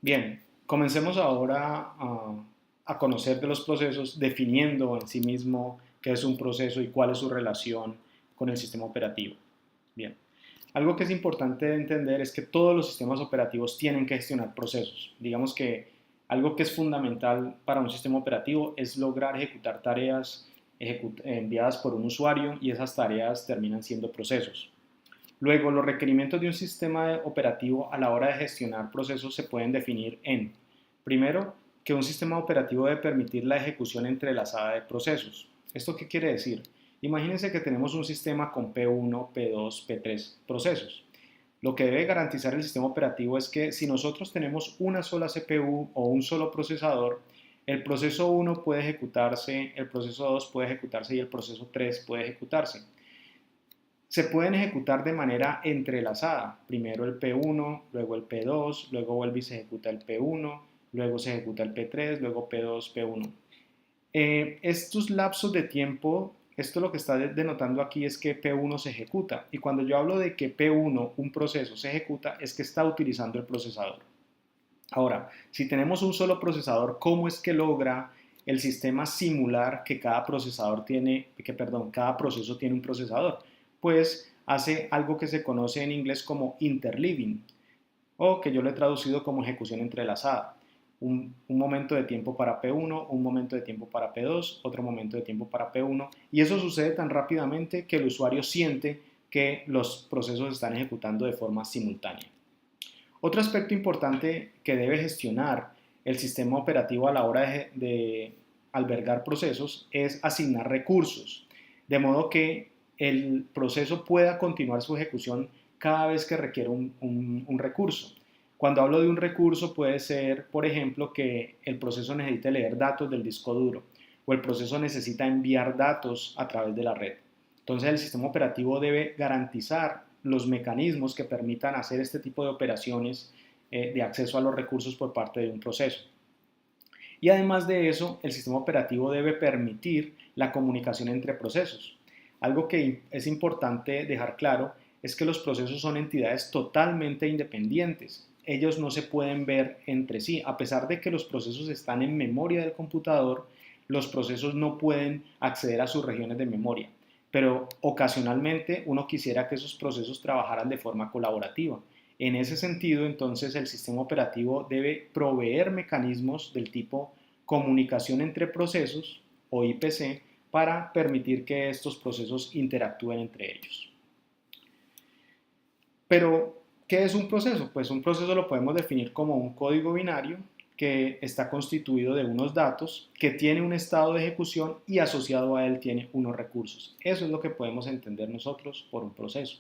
Bien, comencemos ahora a conocer de los procesos, definiendo en sí mismo qué es un proceso y cuál es su relación con el sistema operativo. Bien, algo que es importante entender es que todos los sistemas operativos tienen que gestionar procesos. Digamos que algo que es fundamental para un sistema operativo es lograr ejecutar tareas enviadas por un usuario y esas tareas terminan siendo procesos. Luego, los requerimientos de un sistema operativo a la hora de gestionar procesos se pueden definir en, primero, que un sistema operativo debe permitir la ejecución entrelazada de procesos. ¿Esto qué quiere decir? Imagínense que tenemos un sistema con P1, P2, P3 procesos. Lo que debe garantizar el sistema operativo es que si nosotros tenemos una sola CPU o un solo procesador, el proceso 1 puede ejecutarse, el proceso 2 puede ejecutarse y el proceso 3 puede ejecutarse. Se pueden ejecutar de manera entrelazada. Primero el P1, luego el P2, luego vuelve y se ejecuta el P1, luego se ejecuta el P3, luego P2, P1. Estos lapsos de tiempo, esto lo que está denotando aquí es que P1 se ejecuta. Y cuando yo hablo de que P1, un proceso, se ejecuta, es que está utilizando el procesador. Ahora, si tenemos un solo procesador, ¿cómo es que logra el sistema simular que cada procesador tiene, cada proceso tiene un procesador? Pues hace algo que se conoce en inglés como interleaving, o que yo lo he traducido como ejecución entrelazada. Un momento de tiempo para P1, un momento de tiempo para P2, otro momento de tiempo para P1, y eso sucede tan rápidamente que el usuario siente que los procesos están ejecutando de forma simultánea. Otro aspecto importante que debe gestionar el sistema operativo a la hora de albergar procesos es asignar recursos, de modo que el proceso pueda continuar su ejecución cada vez que requiere un recurso. Cuando hablo de un recurso puede ser, por ejemplo, que el proceso necesite leer datos del disco duro o el proceso necesita enviar datos a través de la red. Entonces el sistema operativo debe garantizar los mecanismos que permitan hacer este tipo de operaciones de acceso a los recursos por parte de un proceso. Y además de eso, el sistema operativo debe permitir la comunicación entre procesos. Algo que es importante dejar claro es que los procesos son entidades totalmente independientes. Ellos no se pueden ver entre sí. A pesar de que los procesos están en memoria del computador, los procesos no pueden acceder a sus regiones de memoria. Pero ocasionalmente uno quisiera que esos procesos trabajaran de forma colaborativa. En ese sentido, entonces, el sistema operativo debe proveer mecanismos del tipo comunicación entre procesos o IPC para permitir que estos procesos interactúen entre ellos. Pero, ¿qué es un proceso? Pues un proceso lo podemos definir como un código binario que está constituido de unos datos, que tiene un estado de ejecución y asociado a él tiene unos recursos. Eso es lo que podemos entender nosotros por un proceso.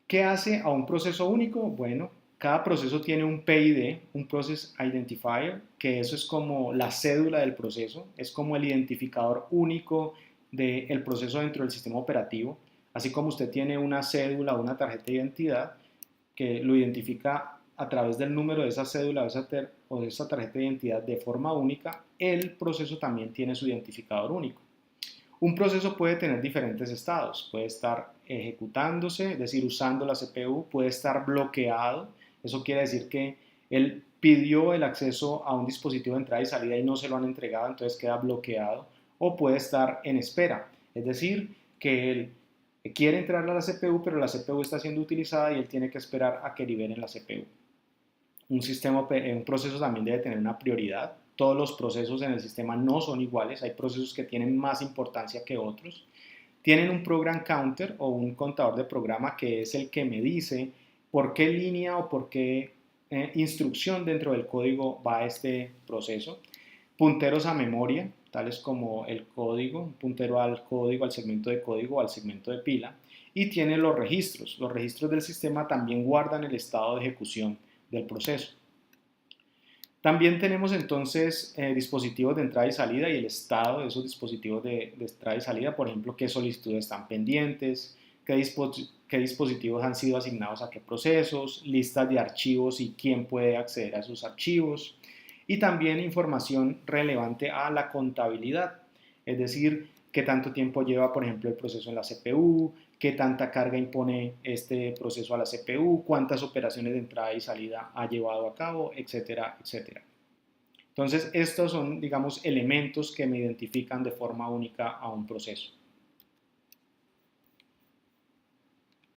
¿Qué hace a un proceso único? Bueno, cada proceso tiene un PID, un Process Identifier, que eso es como la cédula del proceso, es como el identificador único del proceso dentro del sistema operativo. Así como usted tiene una cédula o una tarjeta de identidad que lo identifica a través del número de esa cédula o de esa tarjeta de identidad de forma única, el proceso también tiene su identificador único. Un proceso puede tener diferentes estados, puede estar ejecutándose, es decir, usando la CPU, puede estar bloqueado, eso quiere decir que él pidió el acceso a un dispositivo de entrada y salida y no se lo han entregado, entonces queda bloqueado, o puede estar en espera, es decir, que él quiere entrar a la CPU, pero la CPU está siendo utilizada y él tiene que esperar a que liberen la CPU. Un proceso también debe tener una prioridad. Todos los procesos en el sistema no son iguales, hay procesos que tienen más importancia que otros. Tienen un program counter o un contador de programa que es el que me dice por qué línea o por qué instrucción dentro del código va este proceso. Punteros a memoria, tales como el código, un puntero al código, al segmento de código o al segmento de pila. Y tiene los registros. Los registros del sistema también guardan el estado de ejecución del proceso. También tenemos entonces dispositivos de entrada y salida y el estado de esos dispositivos de entrada y salida, por ejemplo, qué solicitudes están pendientes, qué dispositivos han sido asignados a qué procesos, listas de archivos y quién puede acceder a esos archivos, y también información relevante a la contabilidad, es decir, qué tanto tiempo lleva, por ejemplo, el proceso en la CPU, qué tanta carga impone este proceso a la CPU, cuántas operaciones de entrada y salida ha llevado a cabo, etcétera, etcétera. Entonces, estos son, digamos, elementos que me identifican de forma única a un proceso.